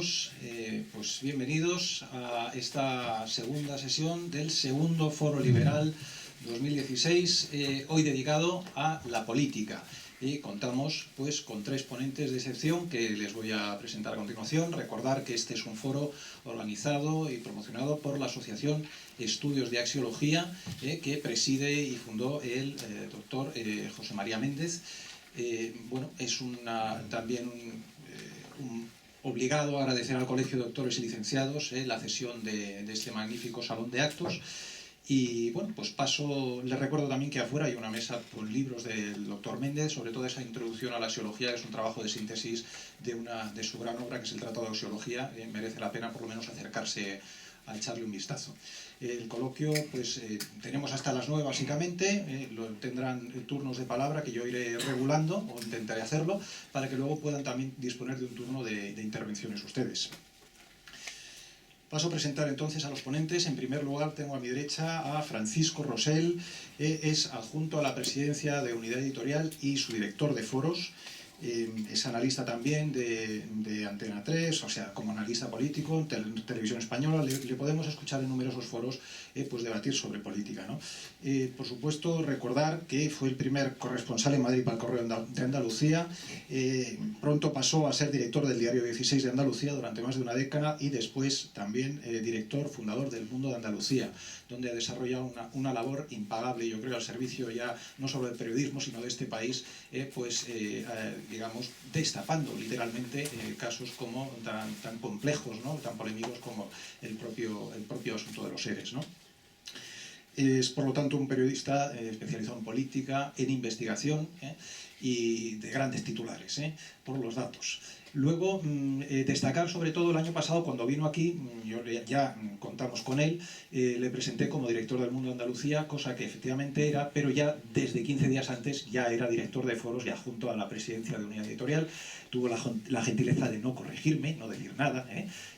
todos, pues bienvenidos a esta segunda sesión del segundo Foro Liberal 2016, hoy dedicado a la política. Y contamos pues con tres ponentes de excepción que les voy a presentar a continuación. Recordar que este es un foro organizado y promocionado por la Asociación Estudios de Axiología, que preside y fundó el doctor José María Méndez. Bueno, es también un obligado a agradecer al Colegio de Doctores y Licenciados la cesión de este magnífico salón de actos. Y bueno, pues les recuerdo también que afuera hay una mesa con libros del doctor Méndez, sobre todo esa introducción a la axiología, que es un trabajo de síntesis de su gran obra, que es el Tratado de Axiología. Merece la pena por lo menos acercarse a echarle un vistazo. El coloquio, pues tenemos hasta las 9 básicamente, tendrán turnos de palabra que yo iré regulando, o intentaré hacerlo, para que luego puedan también disponer de un turno de intervenciones ustedes. Paso a presentar entonces a los ponentes. En primer lugar tengo a mi derecha a Francisco Rosell, es adjunto a la presidencia de Unidad Editorial y su director de foros. Es analista también de Antena 3, o sea, como analista político en Televisión Española. Le podemos escuchar en numerosos foros pues debatir sobre política, ¿no? Por supuesto, recordar que fue el primer corresponsal en Madrid para el Correo de Andalucía. Pronto pasó a ser director del Diario 16 de Andalucía durante más de una década y después también director, fundador del Mundo de Andalucía, donde ha desarrollado una labor impagable, yo creo, al servicio ya no solo del periodismo, sino de este país, digamos, destapando literalmente casos como tan complejos, ¿no?, tan polémicos como el propio asunto de los seres, ¿no? Es, por lo tanto, un periodista especializado en política, en investigación, y de grandes titulares, por los datos. Luego, destacar sobre todo el año pasado, cuando vino aquí, ya contamos con él, le presenté como director del Mundo de Andalucía, cosa que efectivamente era, pero ya desde 15 días antes ya era director de foros y adjunto a la presidencia de Unidad Editorial. Tuvo la gentileza de no corregirme, no decir nada,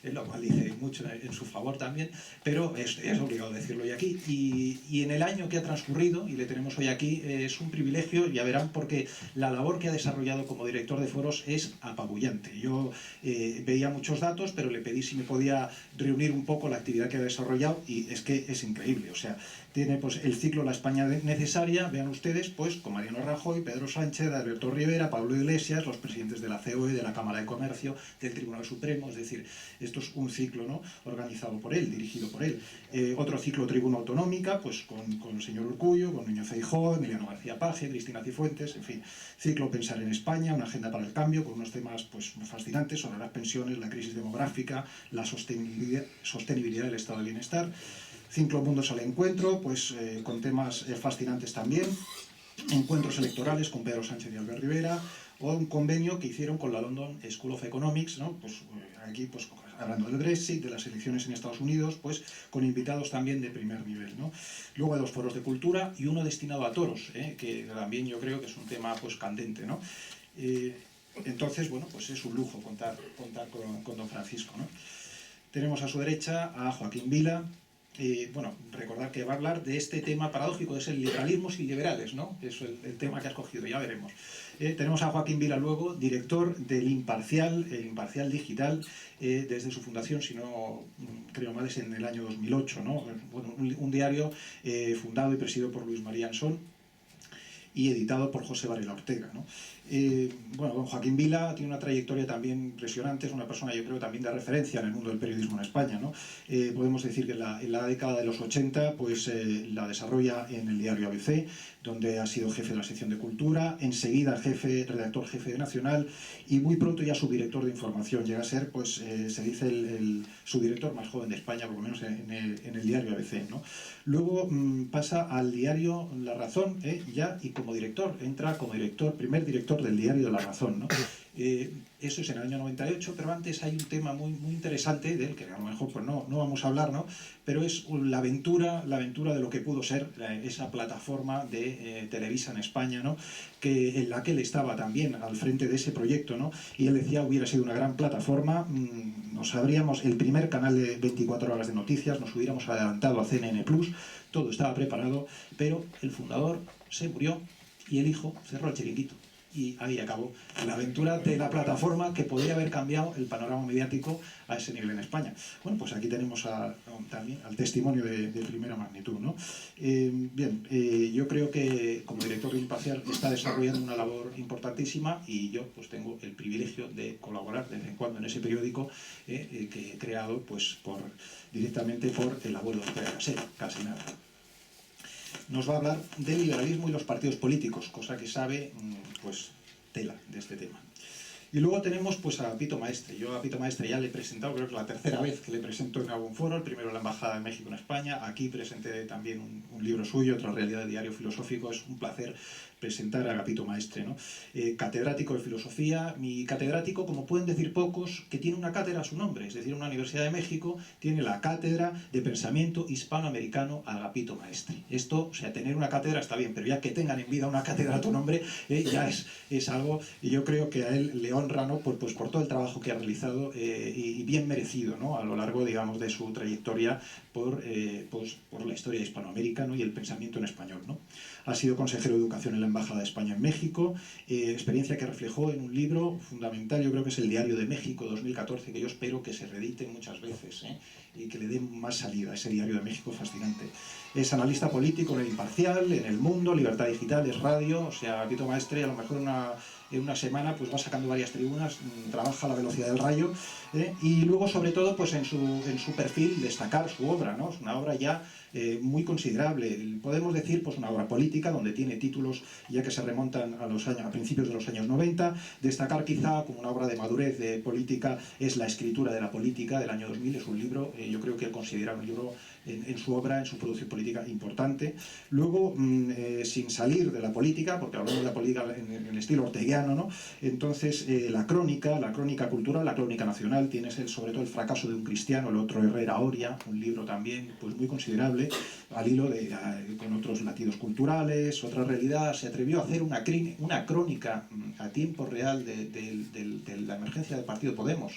lo cual dice mucho en su favor también, pero es obligado decirlo hoy aquí. Y en el año que ha transcurrido, y le tenemos hoy aquí, es un privilegio, ya verán, porque la labor que ha desarrollado como director de foros es apabullante. Yo veía muchos datos, pero le pedí si me podía reunir un poco la actividad que ha desarrollado, y es que es increíble. O sea, tiene pues el ciclo La España Necesaria, vean ustedes, pues con Mariano Rajoy, Pedro Sánchez, Alberto Rivera, Pablo Iglesias, los presidentes de la COE, de la Cámara de Comercio, del Tribunal Supremo. Es decir, esto es un ciclo, ¿no?, organizado por él, dirigido por él. Otro ciclo Tribuna Autonómica, pues con el señor Urkullu, con Núñez Feijóo, Emiliano García Paje, Cristina Cifuentes, en fin. Ciclo Pensar en España, una agenda para el cambio, con unos temas pues fascinantes sobre las pensiones, la crisis demográfica, la sostenibilidad del estado de bienestar. Ciclo Mundos al Encuentro, pues con temas fascinantes también. Encuentros electorales con Pedro Sánchez y Albert Rivera, o un convenio que hicieron con la London School of Economics, ¿no? Pues aquí pues hablando del Brexit, de las elecciones en Estados Unidos, pues con invitados también de primer nivel, ¿no? Luego hay 2 foros de cultura y uno destinado a toros, que también yo creo que es un tema pues candente, ¿no? Entonces, bueno, pues es un lujo contar con don Francisco, ¿no? Tenemos a su derecha a Joaquín Vila. Bueno, recordar que va a hablar de este tema paradójico, es el liberalismo sin liberales, ¿no? Es el tema que ha escogido, ya veremos. Tenemos a Joaquín Vila luego, director del Imparcial, el Imparcial Digital, desde su fundación, si no creo mal, es en el año 2008, ¿no? Bueno, un diario fundado y presidido por Luis María Ansón y editado por José Varela Ortega, ¿no? Bueno, don Joaquín Vila tiene una trayectoria también impresionante, es una persona, yo creo, también de referencia en el mundo del periodismo en España, ¿no? Podemos decir que en la década de los 80 pues la desarrolla en el diario ABC, donde ha sido jefe de la sección de cultura, enseguida redactor jefe de Nacional, y muy pronto ya subdirector de información. Llega a ser, pues se dice, el subdirector más joven de España, por lo menos en el diario ABC, ¿no? Luego pasa al diario La Razón, ya, y como director, entra como primer director del diario La Razón, ¿no? Eso es en el año 98, pero antes hay un tema muy interesante del que a lo mejor pues no vamos a hablar, ¿no? Pero es la aventura de lo que pudo ser esa plataforma de Televisa en España, ¿no? En la que él estaba también al frente de ese proyecto, ¿no? Y él decía, hubiera sido una gran plataforma, nos habríamos, el primer canal de 24 horas de noticias, nos hubiéramos adelantado a CNN+, todo estaba preparado, pero el fundador se murió y el hijo cerró el chiringuito. y ahí acabó la aventura de la plataforma que podría haber cambiado el panorama mediático a ese nivel en España. Bueno, pues aquí tenemos también al testimonio de primera magnitud, ¿no? Yo creo que como director de Imparcial está desarrollando una labor importantísima y yo pues tengo el privilegio de colaborar de vez en cuando en ese periódico que he creado pues directamente por el abuelo de casi nada. Nos va a hablar del liberalismo y los partidos políticos, cosa que sabe pues tela de este tema. Y luego tenemos pues a Pito Maestre. Yo a Pito Maestre ya le he presentado, creo que es la tercera vez que le presento en algún foro, el primero en la Embajada de México en España. Aquí presenté también un libro suyo, Otra realidad de diario filosófico. Es un placer presentar a Pito Maestre, ¿no? Catedrático de filosofía, mi catedrático, como pueden decir pocos, que tiene una cátedra a su nombre, es decir, una Universidad de México tiene la Cátedra de Pensamiento Hispanoamericano Agapito Maestre. Esto, o sea, tener una cátedra está bien, pero ya que tengan en vida una cátedra a tu nombre, ya es algo, y yo creo que a él le honra, ¿no? por todo el trabajo que ha realizado y bien merecido, ¿no? A lo largo, digamos, de su trayectoria por la historia de Hispanoamérica, ¿no? Y el pensamiento en español, ¿no? Ha sido consejero de Educación en la Embajada de España en México, experiencia que reflejó en un libro fundamental, yo creo que es el Diario de México 2014, que yo espero que se reedite muchas veces y que le dé más salida a ese Diario de México fascinante. Es analista político en el Imparcial, en El Mundo, Libertad Digital, es radio, o sea, Pito Maestre a lo mejor en una semana pues va sacando varias tribunas, trabaja a la velocidad del rayo, y luego sobre todo pues en su perfil destacar su obra, ¿no? Es una obra ya muy considerable, podemos decir pues una obra política donde tiene títulos ya que se remontan a principios de los años 90, destacar quizá como una obra de madurez de política es La escritura de la política del año 2000, es un libro, yo creo que él considera un libro en su obra, en su producción política importante. Luego, sin salir de la política, porque hablamos de la política en el estilo orteguiano, ¿no? Entonces la crónica cultural, la crónica nacional, tienes sobre todo El fracaso de un cristiano, el otro Herrera Oria, un libro también pues muy considerable, al hilo con otros latidos culturales, otra realidad. Se atrevió a hacer una crónica a tiempo real de la emergencia del partido Podemos.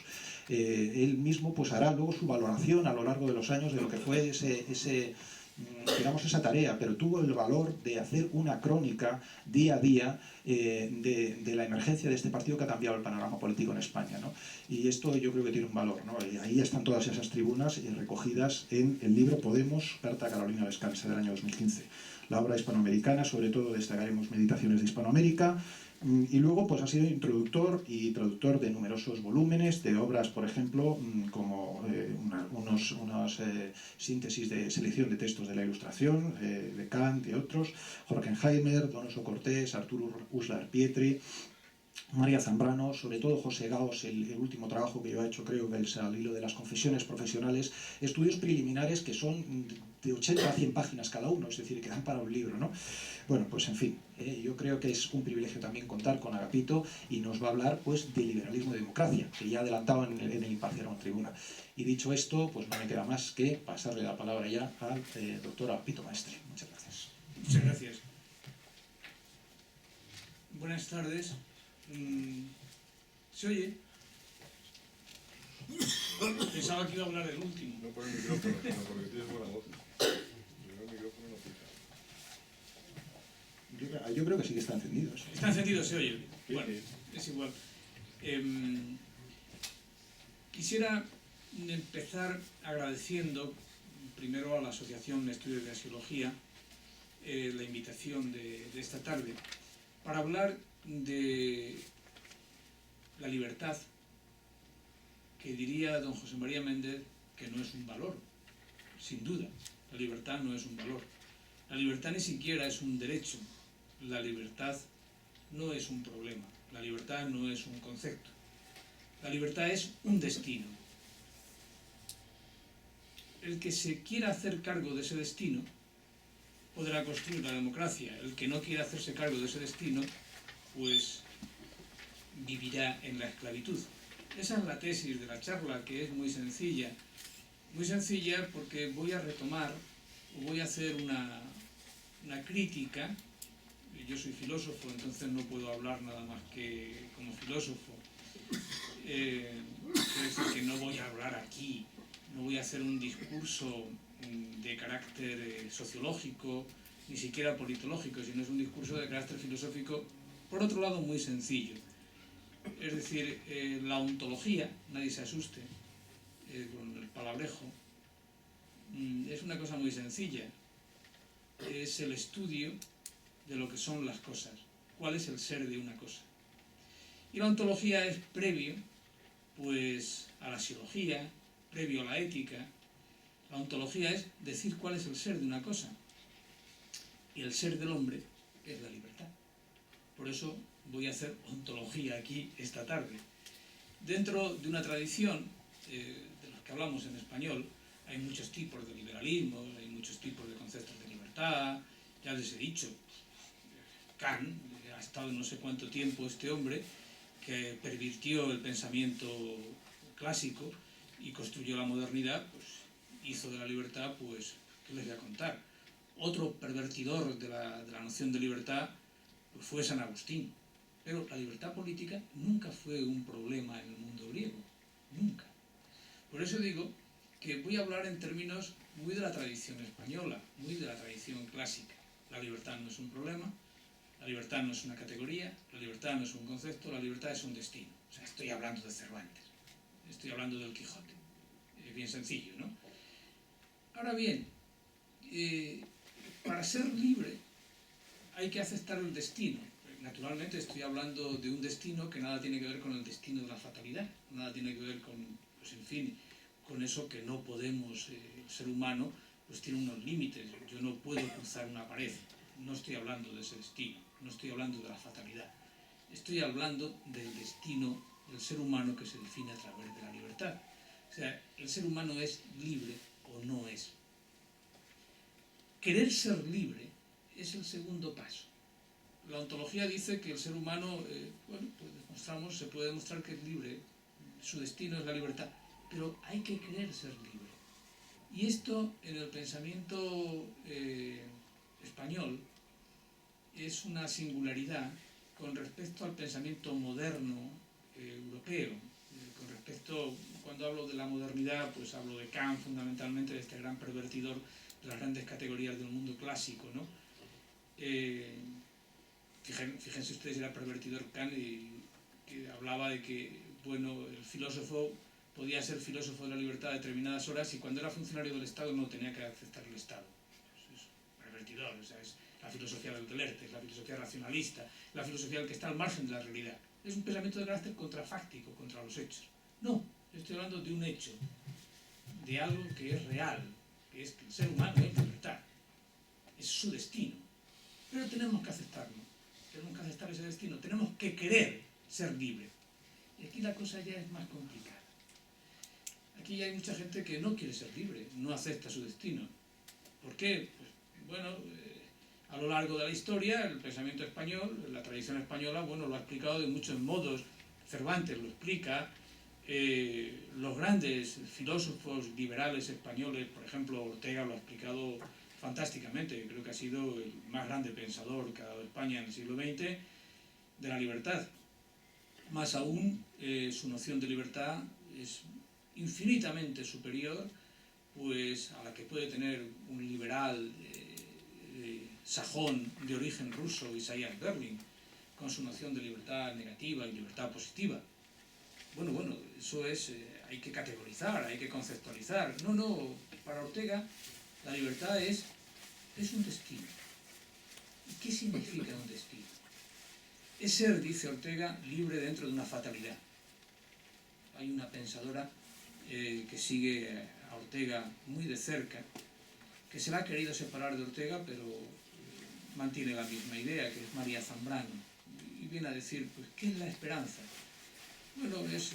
Él mismo pues hará luego su valoración a lo largo de los años de lo que fue esa tarea, pero tuvo el valor de hacer una crónica día a día de la emergencia de este partido que ha cambiado el panorama político en España, ¿no? Y esto yo creo que tiene un valor, ¿no? Y ahí están todas esas tribunas recogidas en el libro Podemos, Carta Carolina Descalza del año 2015. La obra hispanoamericana, sobre todo destacaremos Meditaciones de Hispanoamérica, y luego pues ha sido introductor y traductor de numerosos volúmenes, de obras, por ejemplo, como unas síntesis de selección de textos de la Ilustración, de Kant y otros, Horkheimer, Donoso Cortés, Arturo Uslar Pietri, María Zambrano, sobre todo José Gaos, el último trabajo que yo he hecho, creo que es al hilo de las confesiones profesionales, estudios preliminares que son de 80 a 100 páginas cada uno, es decir, que dan para un libro, ¿no? Bueno, pues en fin, yo creo que es un privilegio también contar con Agapito y nos va a hablar pues de liberalismo y democracia, que ya adelantaba en el Imparcial en tribuna. Y dicho esto, pues no me queda más que pasarle la palabra ya al doctor Agapito Maestre. Muchas gracias. Muchas gracias. Buenas tardes. ¿Se oye? Pensaba que iba a hablar el último. No por el micrófono, sino porque tienes buena voz. Yo el micrófono no pica. Yo creo que sí que está encendido. ¿Sí? Está encendido, se oye. Bueno, es igual. Quisiera empezar agradeciendo primero a la Asociación de Estudios de Axiología la invitación de esta tarde para hablar de la libertad, que diría don José María Méndez que no es un valor, sin duda. La libertad no es un valor. La libertad ni siquiera es un derecho. La libertad no es un problema. La libertad no es un concepto. La libertad es un destino. El que se quiera hacer cargo de ese destino podrá construir la democracia. El que no quiera hacerse cargo de ese destino, pues vivirá en la esclavitud. Esa es la tesis de la charla, que es muy sencilla. Muy sencilla porque voy a retomar, o voy a hacer una crítica. Yo soy filósofo, entonces no puedo hablar nada más que como filósofo. Quiero decir que no voy a hablar aquí, no voy a hacer un discurso de carácter sociológico, ni siquiera politológico, sino es un discurso de carácter filosófico Por otro lado, muy sencillo. Es decir, la ontología, nadie se asuste con el palabrejo, es una cosa muy sencilla. Es el estudio de lo que son las cosas, cuál es el ser de una cosa. Y la ontología es previo, pues, a la psicología, previo a la ética. La ontología es decir cuál es el ser de una cosa. Y el ser del hombre es la libertad. Por eso voy a hacer ontología aquí esta tarde. Dentro de una tradición de los que hablamos en español, hay muchos tipos de liberalismo, hay muchos tipos de conceptos de libertad. Ya les he dicho, Kant ha estado no sé cuánto tiempo este hombre que pervirtió el pensamiento clásico y construyó la modernidad, pues hizo de la libertad, pues, ¿qué les voy a contar? Otro pervertidor de la noción de libertad pues, fue San Agustín. Pero la libertad política nunca fue un problema en el mundo griego, nunca. Por eso digo que voy a hablar en términos muy de la tradición española, muy de la tradición clásica. La libertad no es un problema, la libertad no es una categoría, la libertad no es un concepto, la libertad es un destino. O sea, estoy hablando de Cervantes, estoy hablando del Quijote. Es bien sencillo, ¿no? Ahora bien, para ser libre hay que aceptar el destino. Naturalmente estoy hablando de un destino que nada tiene que ver con el destino de la fatalidad, nada tiene que ver con, pues en fin, con eso que no podemos, el ser humano pues tiene unos límites, yo no puedo cruzar una pared, no estoy hablando de ese destino, no estoy hablando de la fatalidad, estoy hablando del destino del ser humano que se define a través de la libertad. O sea, el ser humano es libre o no es. Querer ser libre es el segundo paso. La ontología dice que el ser humano, pues se puede demostrar que es libre, su destino es la libertad, pero hay que querer ser libre. Y esto en el pensamiento español es una singularidad con respecto al pensamiento moderno europeo. Con respecto, cuando hablo de la modernidad, pues hablo de Kant fundamentalmente, de este gran pervertidor de las grandes categorías del mundo clásico, ¿no? Fíjense ustedes, era pervertidor Kant y que hablaba de que, bueno, el filósofo podía ser filósofo de la libertad a determinadas horas y cuando era funcionario del Estado no tenía que aceptar el Estado. Es pervertidor, o sea, es la filosofía del Delerte, es la filosofía racionalista, la filosofía del que está al margen de la realidad. Es un pensamiento de carácter contrafáctico contra los hechos. No, estoy hablando de un hecho, de algo que es real, que es que el ser humano es libertad, es su destino. Pero tenemos que aceptarlo, tenemos que aceptar ese destino, tenemos que querer ser libre. Y aquí la cosa ya es más complicada. Aquí hay mucha gente que no quiere ser libre, no acepta su destino. ¿Por qué? Pues, bueno, a lo largo de la historia, el pensamiento español, la tradición española, bueno, lo ha explicado de muchos modos. Cervantes lo explica, los grandes filósofos liberales españoles, por ejemplo, Ortega lo ha explicado fantásticamente, creo que ha sido el más grande pensador que ha dado España en el siglo XX, de la libertad. Más aún, su noción de libertad es infinitamente superior pues, a la que puede tener un liberal sajón de origen ruso, Isaiah Berlin, con su noción de libertad negativa y libertad positiva. Bueno, eso es, hay que categorizar, hay que conceptualizar. No, para Ortega la libertad es un destino. ¿Y qué significa un destino? Es ser, dice Ortega, libre dentro de una fatalidad. Hay una pensadora que sigue a Ortega muy de cerca, que se la ha querido separar de Ortega, pero mantiene la misma idea, que es María Zambrano. Y viene a decir, pues, ¿qué es la esperanza? Bueno, es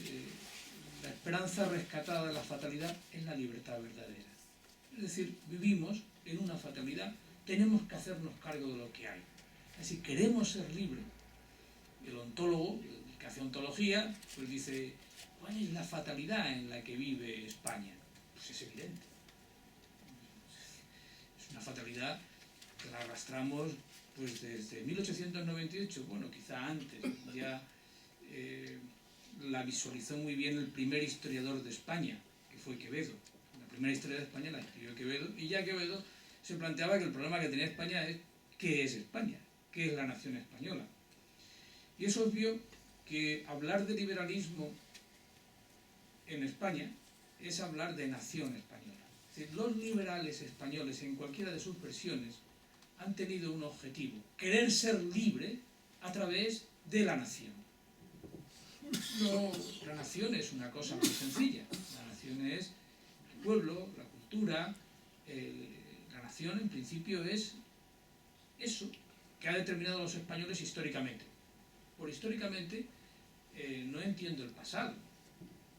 la esperanza rescatada de la fatalidad es la libertad verdadera. Es decir, vivimos en una fatalidad, tenemos que hacernos cargo de lo que hay. Es decir, queremos ser libres. El ontólogo, el que hace ontología, pues dice, ¿cuál es la fatalidad en la que vive España? Pues es evidente. Es una fatalidad que la arrastramos pues desde 1898, bueno, quizá antes, ya la visualizó muy bien el primer historiador de España, que fue Quevedo. La primera historia de España la escribió Quevedo, y ya Quevedo se planteaba que el problema que tenía España es ¿qué es España? ¿Qué es la nación española? Y es obvio que hablar de liberalismo en España es hablar de nación española. Es decir, los liberales españoles, en cualquiera de sus versiones, han tenido un objetivo: querer ser libre a través de la nación. No, la nación es una cosa muy sencilla. La nación es el pueblo, la cultura. La nación, en principio, es eso que ha determinado a los españoles históricamente. Por históricamente no entiendo el pasado,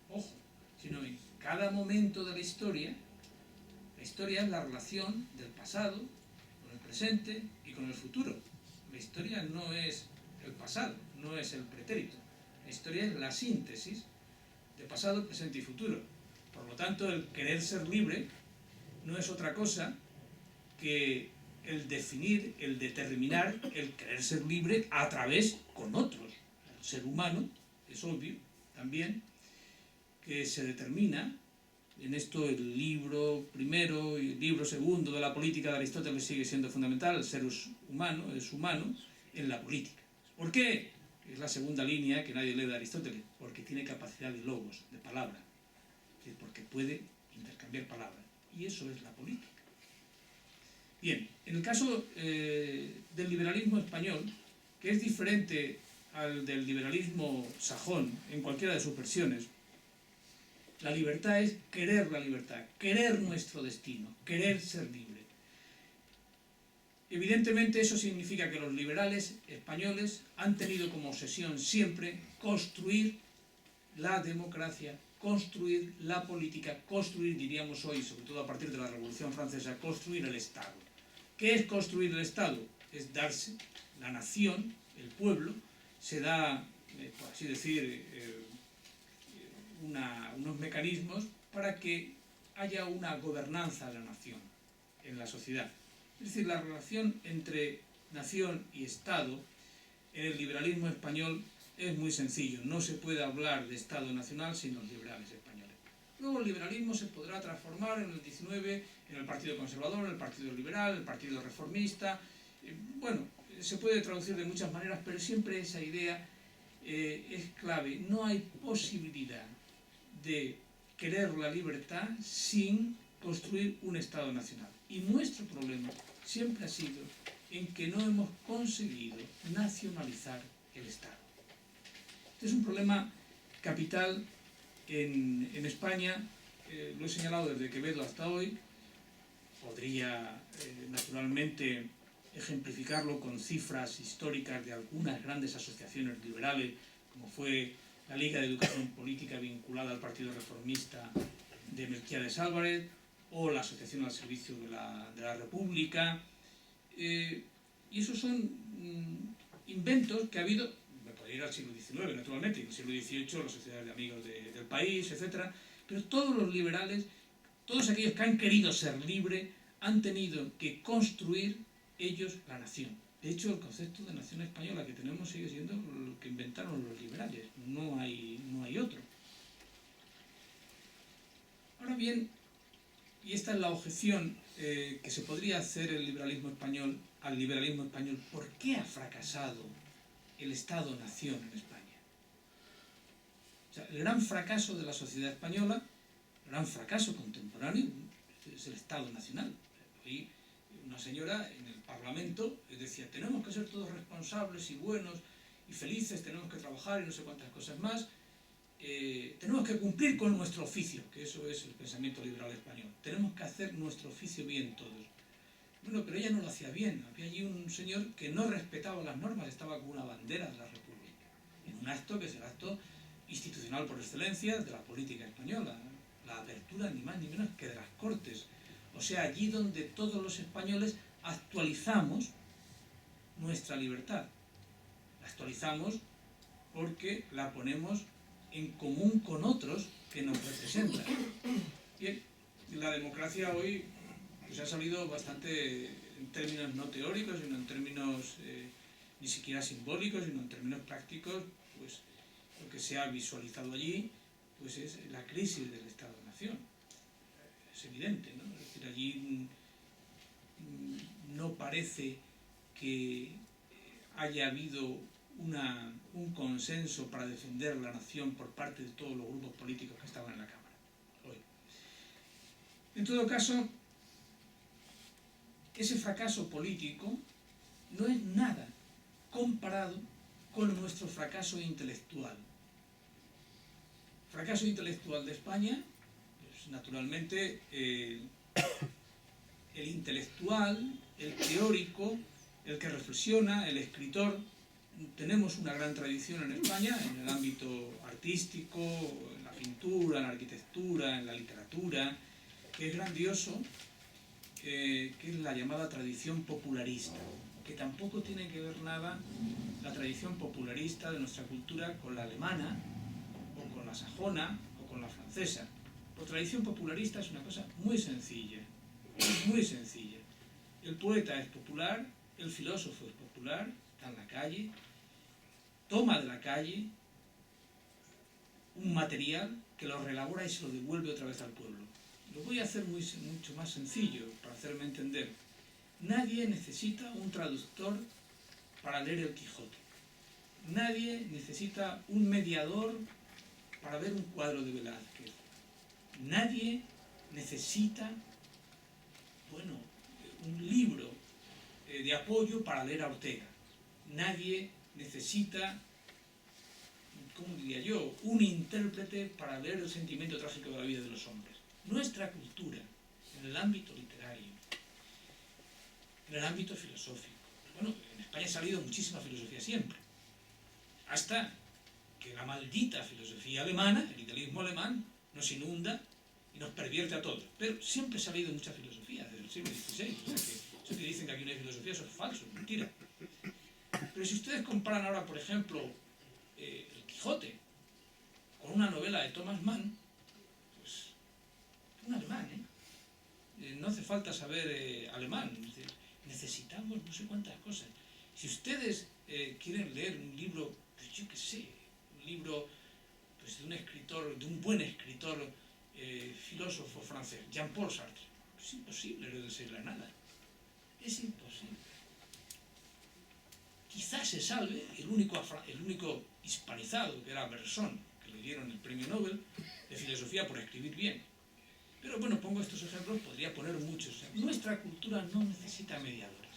ojo, sino en cada momento de la historia es la relación del pasado con el presente y con el futuro. La historia no es el pasado, no es el pretérito. La historia es la síntesis de pasado, presente y futuro. Por lo tanto, el querer ser libre no es otra cosa que el definir, el determinar, el querer ser libre a través con otros. El ser humano, es obvio, también, que se determina, en esto el libro primero y el libro segundo de la política de Aristóteles sigue siendo fundamental. El ser humano es humano en la política. ¿Por qué? Es la segunda línea que nadie lee de Aristóteles, porque tiene capacidad de logos, de palabra, es decir, porque puede intercambiar palabras, y eso es la política. Bien, en el caso del liberalismo español, que es diferente al del liberalismo sajón en cualquiera de sus versiones, la libertad es querer la libertad, querer nuestro destino, querer ser libre. Evidentemente eso significa que los liberales españoles han tenido como obsesión siempre construir la democracia, construir la política, construir, diríamos hoy, sobre todo a partir de la Revolución Francesa, construir el Estado. ¿Qué es construir el Estado? Es darse, la nación, el pueblo, se da, por así decir, unos mecanismos para que haya una gobernanza de la nación en la sociedad. Es decir, la relación entre nación y Estado en el liberalismo español es muy sencillo. No se puede hablar de Estado nacional sin los liberales españoles. Luego el liberalismo se podrá transformar en el 19 en el Partido Conservador, en el Partido Liberal, en el Partido Reformista. Bueno, se puede traducir de muchas maneras, pero siempre esa idea es clave. No hay posibilidad de querer la libertad sin construir un Estado nacional. Y nuestro problema siempre ha sido en que no hemos conseguido nacionalizar el Estado. Este es un problema capital en España, lo he señalado desde Quevedo hasta hoy. Podría naturalmente ejemplificarlo con cifras históricas de algunas grandes asociaciones liberales, como fue la Liga de Educación Política vinculada al Partido Reformista de Melquiades Álvarez, o la Asociación al Servicio de la República. Y esos son inventos que ha habido, me podría ir al siglo XIX, naturalmente, y en el siglo XVIII las sociedades de amigos del país, etc. Pero todos los liberales, todos aquellos que han querido ser libres, han tenido que construir ellos la nación. De hecho, el concepto de nación española que tenemos sigue siendo lo que inventaron los liberales, no hay otro. Ahora bien, y esta es la objeción que se podría hacer al liberalismo español, ¿por qué ha fracasado el Estado-nación en España? O sea, el gran fracaso de la sociedad española, el gran fracaso contemporáneo, es el Estado nacional. Hoy una señora en el Parlamento decía: tenemos que ser todos responsables y buenos y felices, tenemos que trabajar y no sé cuántas cosas más. Tenemos que cumplir con nuestro oficio, que eso es el pensamiento liberal español. Tenemos que hacer nuestro oficio bien todos. Bueno, pero ella no lo hacía bien. Había allí un señor que no respetaba las normas, estaba con una bandera de la República, en un acto que es el acto institucional por excelencia de la política española, la apertura ni más ni menos que de las Cortes. O sea, allí donde todos los españoles actualizamos nuestra libertad. La actualizamos porque la ponemos en común con otros que nos representan. Bien, la democracia hoy pues ha salido bastante en términos no teóricos, sino en términos ni siquiera simbólicos, sino en términos prácticos. Pues lo que se ha visualizado allí pues es la crisis del Estado-Nación. Es evidente, ¿no? Es decir, allí no parece que haya habido un consenso para defender la nación por parte de todos los grupos políticos que estaban en la Cámara hoy. En todo caso, ese fracaso político no es nada comparado con nuestro fracaso intelectual. El fracaso intelectual de España, pues, naturalmente, el intelectual, el teórico, el que reflexiona, el escritor. Tenemos una gran tradición en España, en el ámbito artístico, en la pintura, en la arquitectura, en la literatura, que es grandioso, que es la llamada tradición popularista, que tampoco tiene que ver nada la tradición popularista de nuestra cultura con la alemana, o con la sajona, o con la francesa. La tradición popularista es una cosa muy sencilla, muy sencilla. El poeta es popular, el filósofo es popular, está en la calle, toma de la calle un material que lo reelabora y se lo devuelve otra vez al pueblo. Lo voy a hacer mucho más sencillo para hacerme entender. Nadie necesita un traductor para leer el Quijote. Nadie necesita un mediador para ver un cuadro de Velázquez. Nadie necesita, bueno, un libro de apoyo para leer a Ortega. Nadie necesita, ¿cómo diría yo?, un intérprete para leer el sentimiento trágico de la vida de los hombres. Nuestra cultura, en el ámbito literario, en el ámbito filosófico. Bueno, en España ha salido muchísima filosofía siempre. Hasta que la maldita filosofía alemana, el idealismo alemán, nos inunda y nos pervierte a todos. Pero siempre ha salido mucha filosofía desde el siglo XVI. O sea que eso que dicen que aquí no hay filosofía, eso es falso, es mentira. Pero si ustedes comparan ahora, por ejemplo, el Quijote con una novela de Thomas Mann, pues un alemán, no hace falta saber alemán, necesitamos no sé cuántas cosas. Si ustedes quieren leer un libro, pues yo qué sé, un libro pues, de un escritor, de un buen escritor, filósofo francés, Jean-Paul Sartre, es imposible leerse la nada, es imposible. Quizás se salve el único hispanizado, que era Bergson, que le dieron el premio Nobel de filosofía por escribir bien. Pero bueno, pongo estos ejemplos, podría poner muchos. Nuestra cultura no necesita mediadores,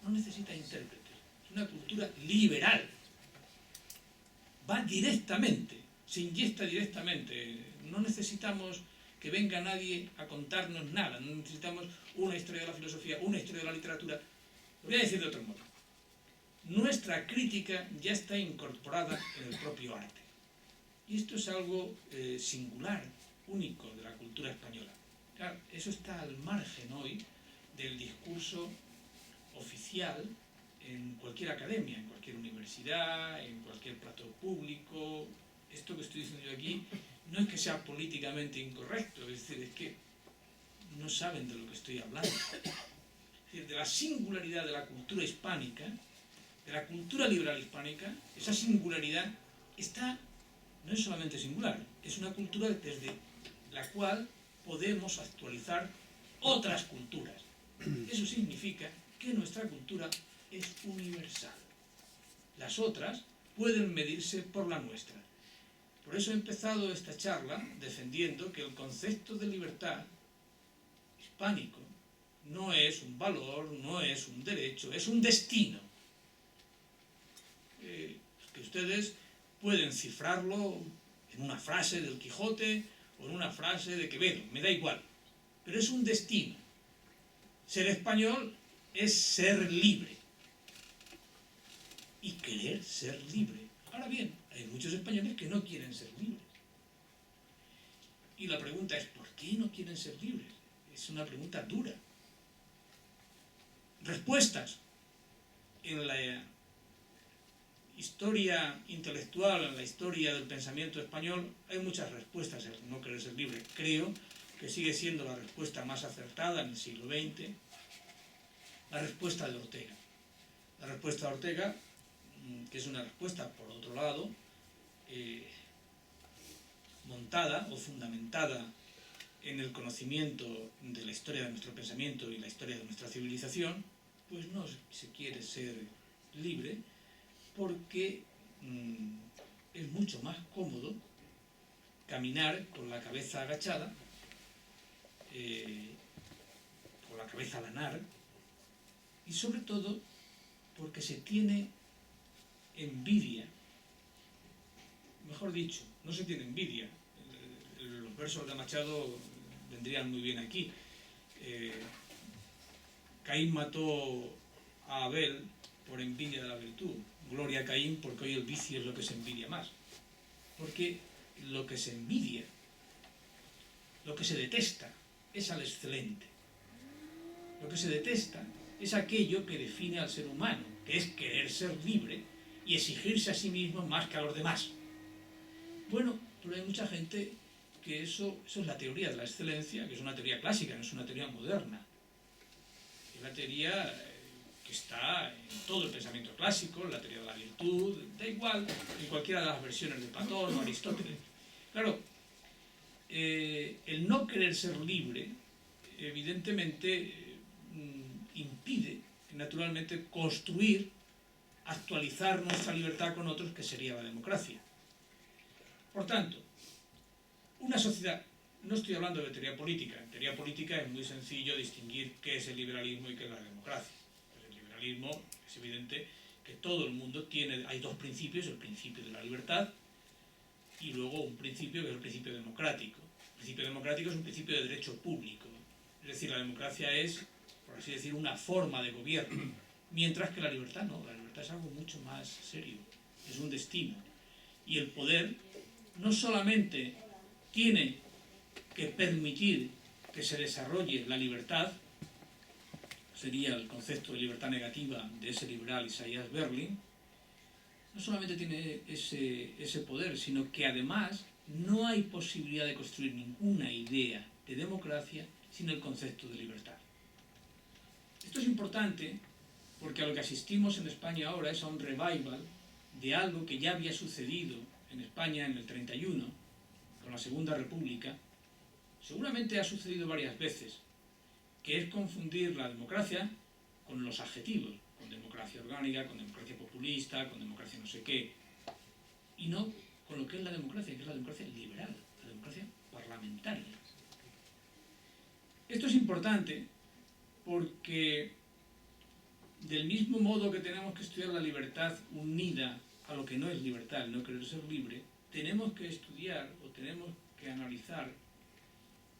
no necesita intérpretes, es una cultura liberal. Va directamente, se inyecta directamente, no necesitamos que venga nadie a contarnos nada, no necesitamos una historia de la filosofía, una historia de la literatura. Lo voy a decir de otro modo. Nuestra crítica ya está incorporada en el propio arte. Y esto es algo singular, único de la cultura española. Claro, eso está al margen hoy del discurso oficial en cualquier academia, en cualquier universidad, en cualquier plato público. Esto que estoy diciendo yo aquí no es que sea políticamente incorrecto, es decir, es que no saben de lo que estoy hablando. Es decir, de la singularidad de la cultura hispánica, de la cultura liberal hispánica, esa singularidad no es solamente singular, es una cultura desde la cual podemos actualizar otras culturas. Eso significa que nuestra cultura es universal. Las otras pueden medirse por la nuestra. Por eso he empezado esta charla defendiendo que el concepto de libertad hispánico no es un valor, no es un derecho, es un destino. Que ustedes pueden cifrarlo en una frase del Quijote o en una frase de Quevedo, me da igual, pero es un destino. Ser español es ser libre y querer ser libre. Ahora bien, hay muchos españoles que no quieren ser libres. Y la pregunta es, ¿por qué no quieren ser libres? Es una pregunta dura. Respuestas. En la historia intelectual, en la historia del pensamiento español, hay muchas respuestas al no querer ser libre. Creo que sigue siendo la respuesta más acertada en el siglo XX, la respuesta de Ortega. La respuesta de Ortega, que es una respuesta, por otro lado, montada o fundamentada en el conocimiento de la historia de nuestro pensamiento y la historia de nuestra civilización, pues no se quiere ser libre, porque es mucho más cómodo caminar con la cabeza agachada, con la cabeza a lanar, y sobre todo porque se tiene envidia. Mejor dicho, no se tiene envidia. Los versos de Machado vendrían muy bien aquí. Caín mató a Abel por envidia de la virtud. Gloria a Caín, porque hoy el vicio es lo que se envidia más. Porque lo que se envidia, lo que se detesta, es al excelente. Lo que se detesta es aquello que define al ser humano, que es querer ser libre y exigirse a sí mismo más que a los demás. Bueno, pero hay mucha gente que eso es la teoría de la excelencia, que es una teoría clásica, no es una teoría moderna. Es la teoría que está en todo el pensamiento clásico, la teoría de la virtud, da igual, en cualquiera de las versiones de Platón o Aristóteles. Claro, el no querer ser libre, evidentemente, impide, naturalmente, construir, actualizar nuestra libertad con otros, que sería la democracia. Por tanto, una sociedad, no estoy hablando de teoría política, en teoría política es muy sencillo distinguir qué es el liberalismo y qué es la democracia. Pues el liberalismo es evidente que todo el mundo tiene, hay dos principios, el principio de la libertad y luego un principio que es el principio democrático. El principio democrático es un principio de derecho público, es decir, la democracia es, por así decir, una forma de gobierno, mientras que la libertad no, la libertad es algo mucho más serio, es un destino. Y el poder no solamente tiene que permitir que se desarrolle la libertad, sería el concepto de libertad negativa de ese liberal Isaiah Berlin, no solamente tiene ese poder, sino que además no hay posibilidad de construir ninguna idea de democracia sin el concepto de libertad. Esto es importante porque a lo que asistimos en España ahora es a un revival de algo que ya había sucedido en España en el 31, con la Segunda República. Seguramente ha sucedido varias veces, que es confundir la democracia con los adjetivos, con democracia orgánica, con democracia populista, con democracia no sé qué, y no con lo que es la democracia, que es la democracia liberal, la democracia parlamentaria. Esto es importante porque del mismo modo que tenemos que estudiar la libertad unida a lo que no es libertad, el no querer ser libre, tenemos que estudiar o tenemos que analizar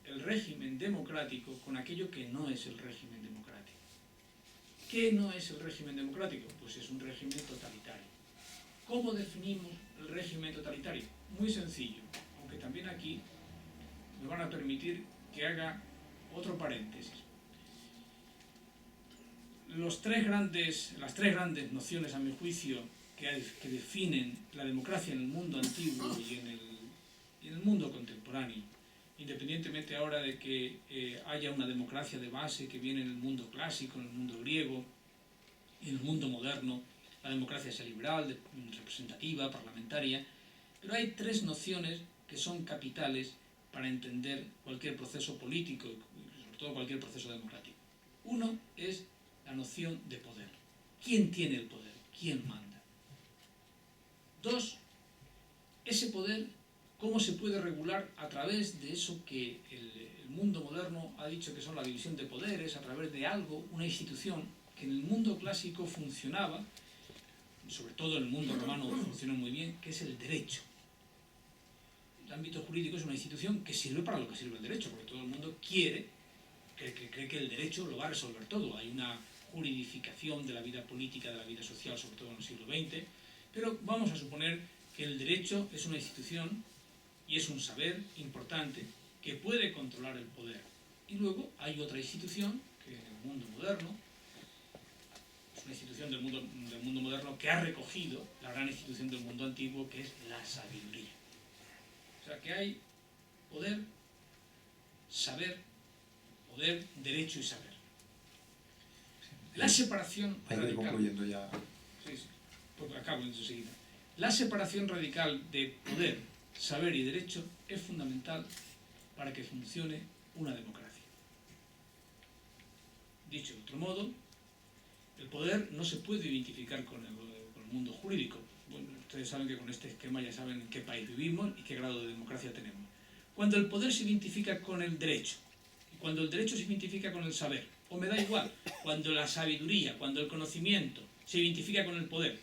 el régimen democrático con aquello que no es el régimen democrático. ¿Qué no es el régimen democrático? Pues es un régimen totalitario. ¿Cómo definimos el régimen totalitario? Muy sencillo, aunque también aquí me van a permitir que haga otro paréntesis. Las tres grandes nociones, a mi juicio, que definen la democracia en el mundo antiguo y en el mundo contemporáneo, independientemente ahora de que haya una democracia de base que viene en el mundo clásico, en el mundo griego, y en el mundo moderno, la democracia es liberal, representativa, parlamentaria, pero hay tres nociones que son capitales para entender cualquier proceso político, y sobre todo cualquier proceso democrático. Uno es la noción de poder. ¿Quién tiene el poder? ¿Quién manda? Dos, ese poder, ¿cómo se puede regular a través de eso que el mundo moderno ha dicho que son la división de poderes, a través de algo, una institución que en el mundo clásico funcionaba, sobre todo en el mundo romano funcionó muy bien, que es el derecho. El ámbito jurídico es una institución que sirve para lo que sirve el derecho, porque todo el mundo cree que el derecho lo va a resolver todo. Hay una juridificación de la vida política, de la vida social, sobre todo en el siglo XX, pero vamos a suponer que el derecho es una institución y es un saber importante que puede controlar el poder. Y luego hay otra institución que en el mundo moderno, es una institución del mundo moderno que ha recogido la gran institución del mundo antiguo, que es la sabiduría. O sea que hay poder, saber, poder, derecho y saber. La separación radical, concluyendo ya. sí, porque acabo enseguida. La separación radical de poder, saber y derecho es fundamental para que funcione una democracia. Dicho de otro modo, el poder no se puede identificar con el mundo jurídico. Bueno, ustedes saben que con este esquema ya saben en qué país vivimos y qué grado de democracia tenemos. Cuando el poder se identifica con el derecho, y cuando el derecho se identifica con el saber, o me da igual, cuando la sabiduría, cuando el conocimiento se identifica con el poder,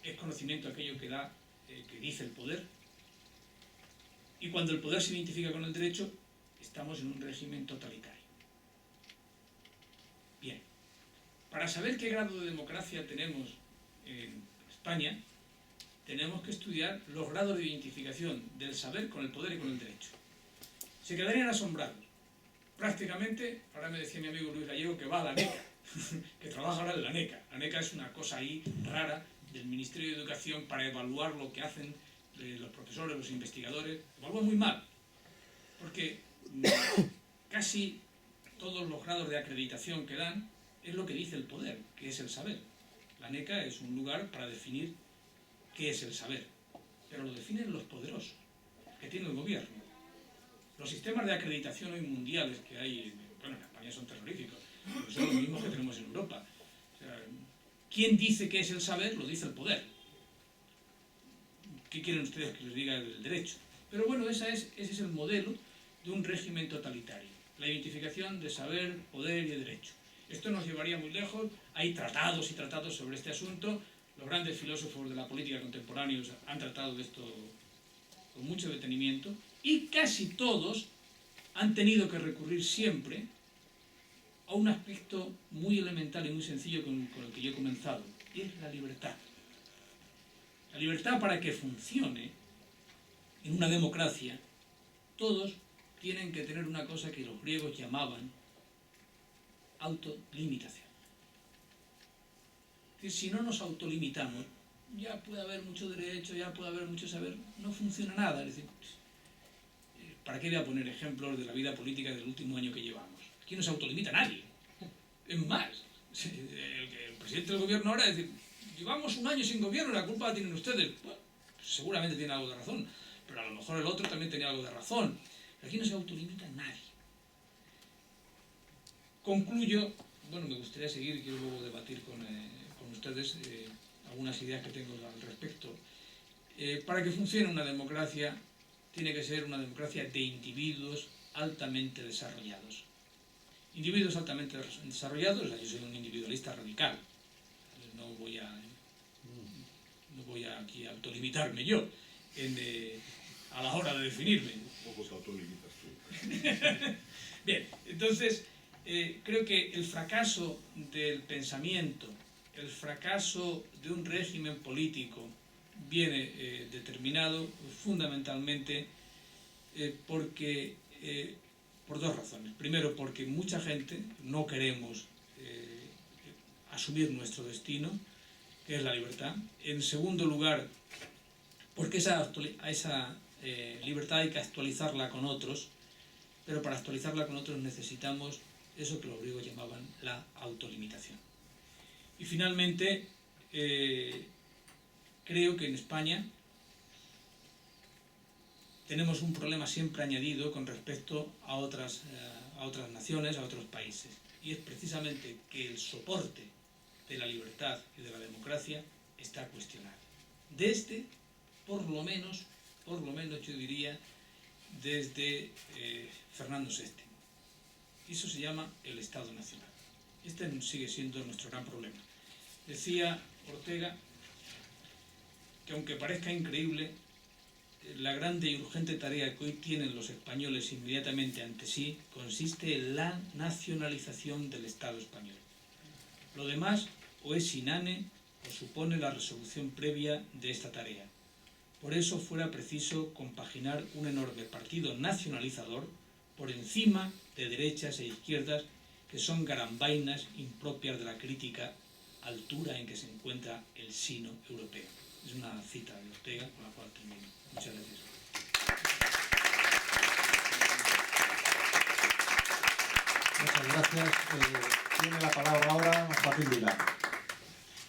es conocimiento aquello que da, que dice el poder, y cuando el poder se identifica con el derecho, estamos en un régimen totalitario. Bien, para saber qué grado de democracia tenemos en España, tenemos que estudiar los grados de identificación del saber con el poder y con el derecho. Se quedarían asombrados. Prácticamente, ahora me decía mi amigo Luis Gallego que va a la NECA, que trabaja ahora en la NECA. La NECA es una cosa ahí rara del Ministerio de Educación para evaluar lo que hacen los profesores, los investigadores. Evalúan muy mal, porque casi todos los grados de acreditación que dan es lo que dice el poder, que es el saber. La NECA es un lugar para definir qué es el saber, pero lo definen los poderosos, que tiene el gobierno. Los sistemas de acreditación hoy mundiales que hay, bueno, en España son terroríficos, pero son los mismos que tenemos en Europa. O sea, ¿quién dice qué es el saber? Lo dice el poder. ¿Qué quieren ustedes que les diga el derecho? Pero bueno, ese es el modelo de un régimen totalitario. La identificación de saber, poder y de derecho. Esto nos llevaría muy lejos. Hay tratados y tratados sobre este asunto. Los grandes filósofos de la política contemporáneos han tratado de esto con mucho detenimiento. Y casi todos han tenido que recurrir siempre a un aspecto muy elemental y muy sencillo con el que yo he comenzado, y es la libertad. La libertad, para que funcione en una democracia, todos tienen que tener una cosa que los griegos llamaban autolimitación. Es decir, si no nos autolimitamos, ya puede haber mucho derecho, ya puede haber mucho saber, no funciona nada. Es decir, ¿para qué voy a poner ejemplos de la vida política del último año que llevamos? Aquí no se autolimita nadie. Es más, el presidente del gobierno ahora es decir, llevamos un año sin gobierno, la culpa la tienen ustedes. Bueno, seguramente tiene algo de razón, pero a lo mejor el otro también tenía algo de razón. Aquí no se autolimita nadie. Concluyo, bueno, me gustaría seguir, quiero luego debatir con ustedes algunas ideas que tengo al respecto. Para que funcione una democracia, tiene que ser una democracia de individuos altamente desarrollados. Individuos altamente desarrollados, yo soy un individualista radical, no voy a aquí autolimitarme yo a la hora de definirme. ¿Cómo te autolimitas tú? Bien, entonces creo que el fracaso del pensamiento, el fracaso de un régimen político viene determinado fundamentalmente por dos razones. Primero, porque mucha gente no queremos asumir nuestro destino, que es la libertad. En segundo lugar, porque esa libertad hay que actualizarla con otros, pero para actualizarla con otros necesitamos eso que los griegos llamaban la autolimitación. Y finalmente, creo que en España tenemos un problema siempre añadido con respecto a otras naciones, a otros países, y es precisamente que el soporte de la libertad y de la democracia está cuestionado. Desde, por lo menos yo diría, desde Fernando VII. Eso se llama el Estado Nacional. Este sigue siendo nuestro gran problema. Decía Ortega que, aunque parezca increíble, la grande y urgente tarea que hoy tienen los españoles inmediatamente ante sí consiste en la nacionalización del Estado español. Lo demás o es inane o supone la resolución previa de esta tarea. Por eso fuera preciso compaginar un enorme partido nacionalizador por encima de derechas e izquierdas que son garambainas impropias de la crítica altura en que se encuentra el sino europeo. Es una cita de Ortega con la cual termino. Muchas gracias. Muchas gracias. Tiene la palabra ahora Joaquín Villar.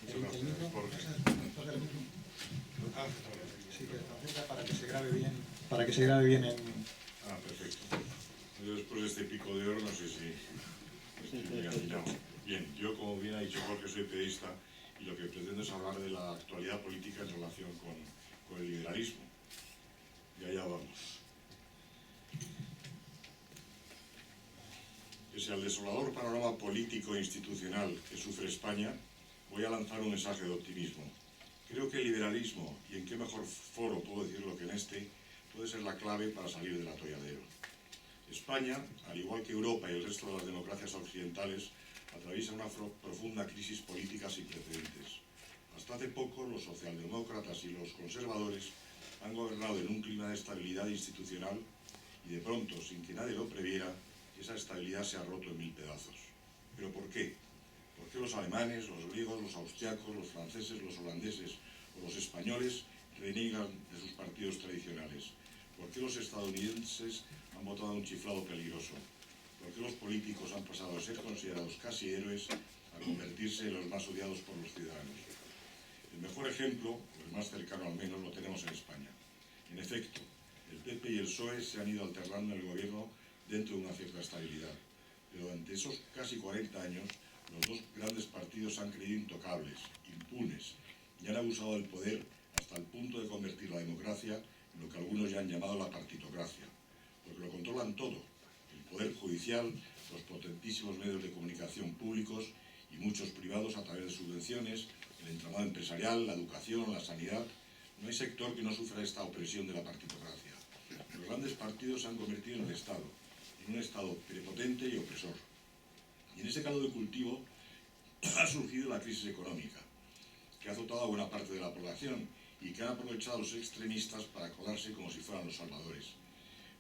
Muchas gracias, Jorge. Sí, que está cerca para que se grabe bien. Para que se grabe bien en... Ah, perfecto. Yo después de este pico de oro no sé si estoy muy afinado. Bien, yo como bien ha dicho Jorge soy periodista y lo que pretendo es hablar de la actualidad política en relación con el liberalismo. Y allá vamos. Pese al desolador panorama político e institucional que sufre España, voy a lanzar un mensaje de optimismo. Creo que el liberalismo, y en qué mejor foro puedo decirlo que en este, puede ser la clave para salir del atolladero. España, al igual que Europa y el resto de las democracias occidentales, atraviesa una profunda crisis política sin precedentes. Hasta hace poco, los socialdemócratas y los conservadores han gobernado en un clima de estabilidad institucional y de pronto, sin que nadie lo previera, esa estabilidad se ha roto en 1000 pedazos. ¿Pero por qué? ¿Por qué los alemanes, los griegos, los austriacos, los franceses, los holandeses o los españoles reniegan de sus partidos tradicionales? ¿Por qué los estadounidenses han votado a un chiflado peligroso? ¿Por qué los políticos han pasado a ser considerados casi héroes a convertirse en los más odiados por los ciudadanos? El mejor ejemplo, o el más cercano al menos, lo tenemos en España. En efecto, el PP y el PSOE se han ido alternando en el gobierno dentro de una cierta estabilidad, pero durante esos casi 40 años los dos grandes partidos han creído intocables, impunes, y han abusado del poder hasta el punto de convertir la democracia en lo que algunos ya han llamado la partitocracia, porque lo controlan todo: el poder judicial, los potentísimos medios de comunicación públicos y muchos privados a través de subvenciones, el entramado empresarial, la educación, la sanidad. No hay sector que no sufra esta opresión de la partitocracia. Los grandes partidos se han convertido en el Estado, en un Estado prepotente y opresor. Y en ese caldo de cultivo ha surgido la crisis económica, que ha azotado a buena parte de la población y que han aprovechado los extremistas para colarse como si fueran los salvadores.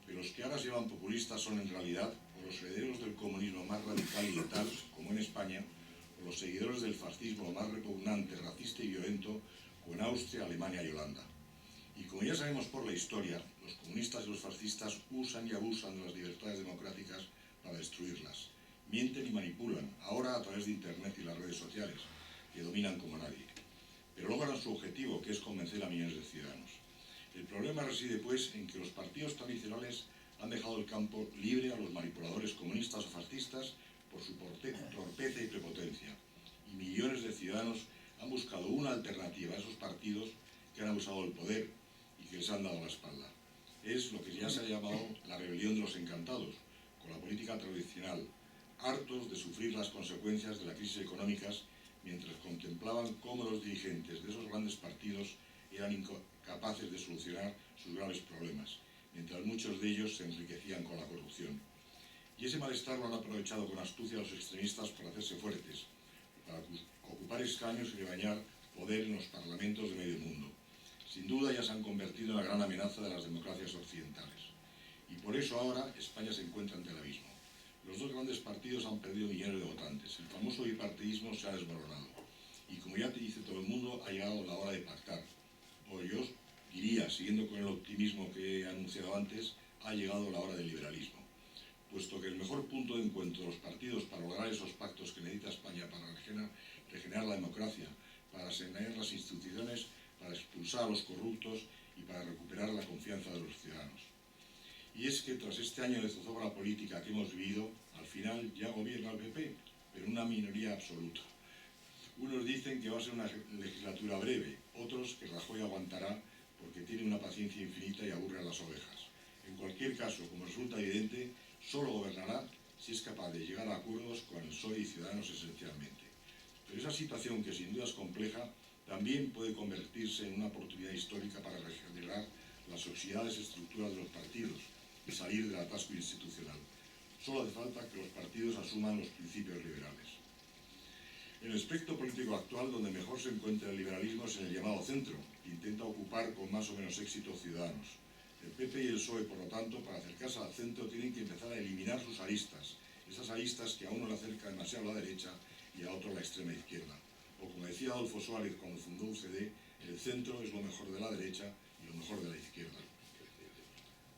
Pero los que ahora se llaman populistas son en realidad o los herederos del comunismo más radical y letal, como en España, o los seguidores del fascismo más repugnante, racista y violento, como en Austria, Alemania y Holanda. Y como ya sabemos por la historia, los comunistas y los fascistas usan y abusan de las libertades democráticas para destruirlas. Mienten y manipulan, ahora a través de Internet y las redes sociales, que dominan como nadie. Pero logran su objetivo, que es convencer a millones de ciudadanos. El problema reside, pues, en que los partidos tradicionales han dejado el campo libre a los manipuladores comunistas o fascistas por su torpeza y prepotencia. Y millones de ciudadanos han buscado una alternativa a esos partidos que han abusado del poder y que les han dado la espalda. Es lo que ya se ha llamado la rebelión de los encantados, con la política tradicional, hartos de sufrir las consecuencias de las crisis económicas mientras contemplaban cómo los dirigentes de esos grandes partidos eran incapaces de solucionar sus graves problemas, mientras muchos de ellos se enriquecían con la corrupción. Y ese malestar lo han aprovechado con astucia los extremistas para hacerse fuertes, para ocupar escaños y rebañar poder en los parlamentos de medio mundo. Sin duda ya se han convertido en la gran amenaza de las democracias occidentales. Y por eso ahora España se encuentra ante el abismo. Los dos grandes partidos han perdido millones de votantes, el famoso bipartidismo se ha desmoronado. Y como ya te dice todo el mundo, ha llegado la hora de pactar. O yo diría, siguiendo con el optimismo que he anunciado antes, ha llegado la hora del liberalismo. Puesto que el mejor punto de encuentro de los partidos para lograr esos pactos que necesita España para regenerar la democracia, para sanear las instituciones, para expulsar a los corruptos y para recuperar la confianza de los ciudadanos. Y es que tras este año de zozobra política que hemos vivido, al final ya gobierna el PP, pero una minoría absoluta. Unos dicen que va a ser una legislatura breve, otros que Rajoy aguantará porque tiene una paciencia infinita y aburre a las ovejas. En cualquier caso, como resulta evidente, solo gobernará si es capaz de llegar a acuerdos con el PSOE y Ciudadanos esencialmente. Pero esa situación, que sin duda es compleja, también puede convertirse en una oportunidad histórica para regenerar las oxidadas estructuras de los partidos y salir del atasco institucional. Solo hace falta que los partidos asuman los principios liberales. En el espectro político actual, donde mejor se encuentra el liberalismo es en el llamado centro, que intenta ocupar con más o menos éxito Ciudadanos. El PP y el PSOE, por lo tanto, para acercarse al centro, tienen que empezar a eliminar sus aristas, esas aristas que a uno le acercan demasiado a la derecha y a otro a la extrema izquierda. O como decía Adolfo Suárez cuando fundó UCD, el centro es lo mejor de la derecha y lo mejor de la izquierda.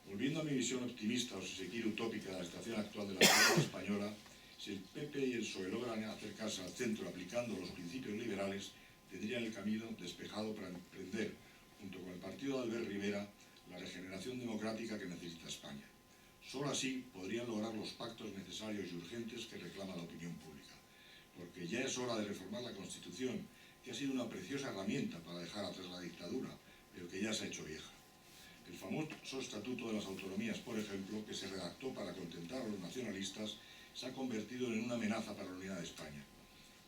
Volviendo a mi visión optimista, o si se quiere utópica, de la situación actual de la política española, si el PP y el PSOE logran acercarse al centro aplicando los principios liberales, tendrían el camino despejado para emprender, junto con el partido de Albert Rivera, la regeneración democrática que necesita España. Solo así podrían lograr los pactos necesarios y urgentes que reclama la opinión pública. Porque ya es hora de reformar la Constitución, que ha sido una preciosa herramienta para dejar atrás la dictadura, pero que ya se ha hecho vieja. El famoso Estatuto de las Autonomías, por ejemplo, que se redactó para contentar a los nacionalistas, se ha convertido en una amenaza para la unidad de España.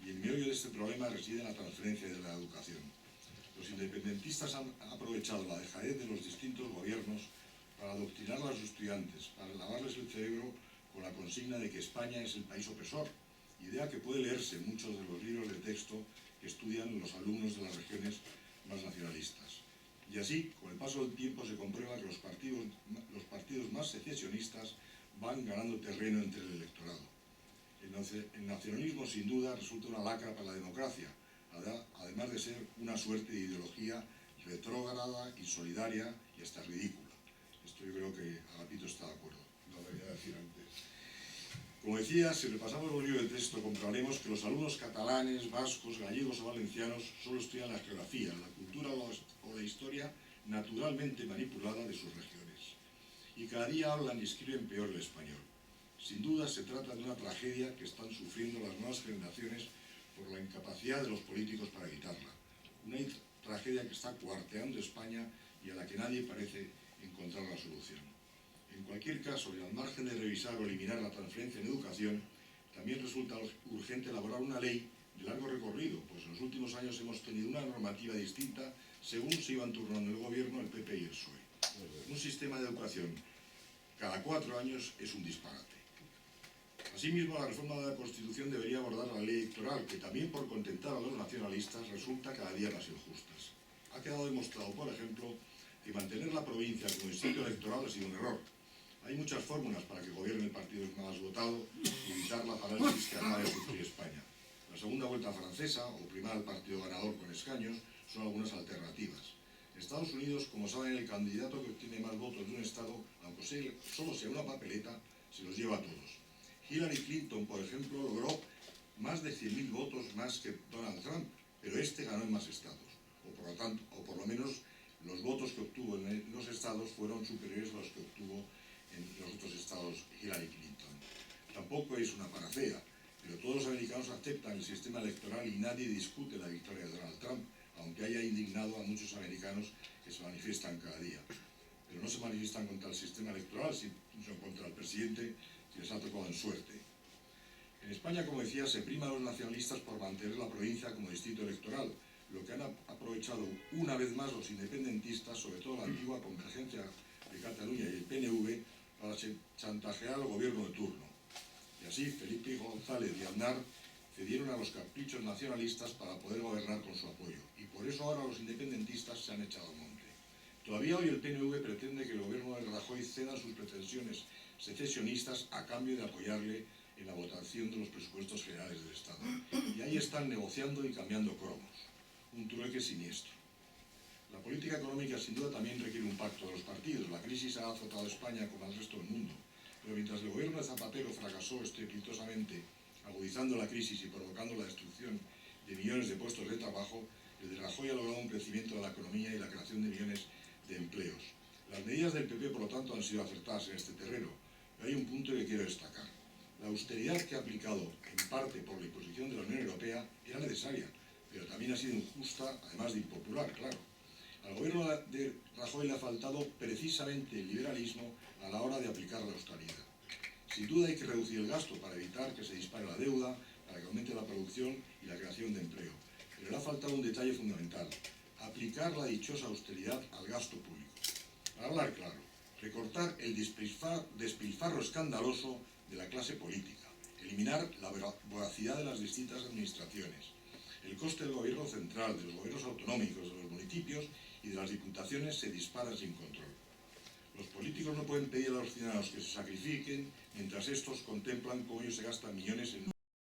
Y el meollo de este problema reside en la transferencia de la educación. Los independentistas han aprovechado la dejadez de los distintos gobiernos para adoctrinar a los estudiantes, para lavarles el cerebro con la consigna de que España es el país opresor, idea que puede leerse en muchos de los libros de texto que estudian los alumnos de las regiones más nacionalistas. Y así, con el paso del tiempo, se comprueba que los partidos más secesionistas van ganando terreno entre el electorado. El nacionalismo, sin duda, resulta una lacra para la democracia, además de ser una suerte de ideología retrógrada, insolidaria y hasta ridícula. Esto yo creo que Agapito está de acuerdo, lo debería decir antes. Como decía, si repasamos los libros de texto, comprobaremos que los alumnos catalanes, vascos, gallegos o valencianos solo estudian la geografía, la cultura o la historia naturalmente manipulada de sus regiones. Y cada día hablan y escriben peor el español. Sin duda se trata de una tragedia que están sufriendo las nuevas generaciones por la incapacidad de los políticos para evitarla. Una tragedia que está cuarteando España y a la que nadie parece encontrar la solución. En cualquier caso, y al margen de revisar o eliminar la transferencia en educación, también resulta urgente elaborar una ley de largo recorrido, pues en los últimos años hemos tenido una normativa distinta según se iban turnando el gobierno, el PP y el PSOE. Un sistema de educación cada 4 años es un disparate. Asimismo, la reforma de la Constitución debería abordar la ley electoral, que también por contentar a los nacionalistas resulta cada día más injustas. Ha quedado demostrado, por ejemplo, que mantener la provincia como distrito electoral ha sido un error. Hay muchas fórmulas para que gobierne el partido más votado y evitar la parálisis que acaba de sufrir España. La segunda vuelta francesa, o primar al partido ganador con escaños, son algunas alternativas. En Estados Unidos, como saben, el candidato que obtiene más votos de un estado, aunque solo sea una papeleta, se los lleva a todos. Hillary Clinton, por ejemplo, logró más de 100.000 votos más que Donald Trump, pero este ganó en más estados, o por lo menos los votos que obtuvo en los estados fueron superiores a los que obtuvo en los otros estados Hillary Clinton. Tampoco es una panacea, pero todos los americanos aceptan el sistema electoral y nadie discute la victoria de Donald Trump, aunque haya indignado a muchos americanos que se manifiestan cada día. Pero no se manifiestan contra el sistema electoral, sino contra el presidente que les ha tocado en suerte. En España, como decía, se prima a los nacionalistas por mantener la provincia como distrito electoral, lo que han aprovechado una vez más los independentistas, sobre todo la antigua Convergencia de Cataluña y el PNV, para chantajear al gobierno de turno. Y así Felipe González y Aznar cedieron a los caprichos nacionalistas para poder gobernar con su apoyo, y por eso ahora los independentistas se han echado al monte. Todavía hoy el PNV pretende que el gobierno de Rajoy ceda sus pretensiones secesionistas a cambio de apoyarle en la votación de los presupuestos generales del Estado. Y ahí están negociando y cambiando cromos. Un trueque siniestro. La política económica sin duda también requiere un pacto de los partidos. La crisis ha azotado a España como al resto del mundo. Pero mientras el gobierno de Zapatero fracasó estrepitosamente, agudizando la crisis y provocando la destrucción de millones de puestos de trabajo, el de Rajoy ha logrado un crecimiento de la economía y la creación de millones de empleos. Las medidas del PP, por lo tanto, han sido acertadas en este terreno. Pero hay un punto que quiero destacar. La austeridad que ha aplicado, en parte por la imposición de la Unión Europea, era necesaria, pero también ha sido injusta, además de impopular, claro. Al gobierno de Rajoy le ha faltado precisamente el liberalismo a la hora de aplicar la austeridad. Sin duda hay que reducir el gasto para evitar que se dispare la deuda, para que aumente la producción y la creación de empleo. Pero le ha faltado un detalle fundamental: aplicar la dichosa austeridad al gasto público. Para hablar claro, recortar el despilfarro escandaloso de la clase política, eliminar la voracidad de las distintas administraciones, el coste del gobierno central, de los gobiernos autonómicos, de los municipios y de las diputaciones se dispara sin control. Los políticos no pueden pedir a los ciudadanos que se sacrifiquen mientras estos contemplan cómo ellos se gastan millones en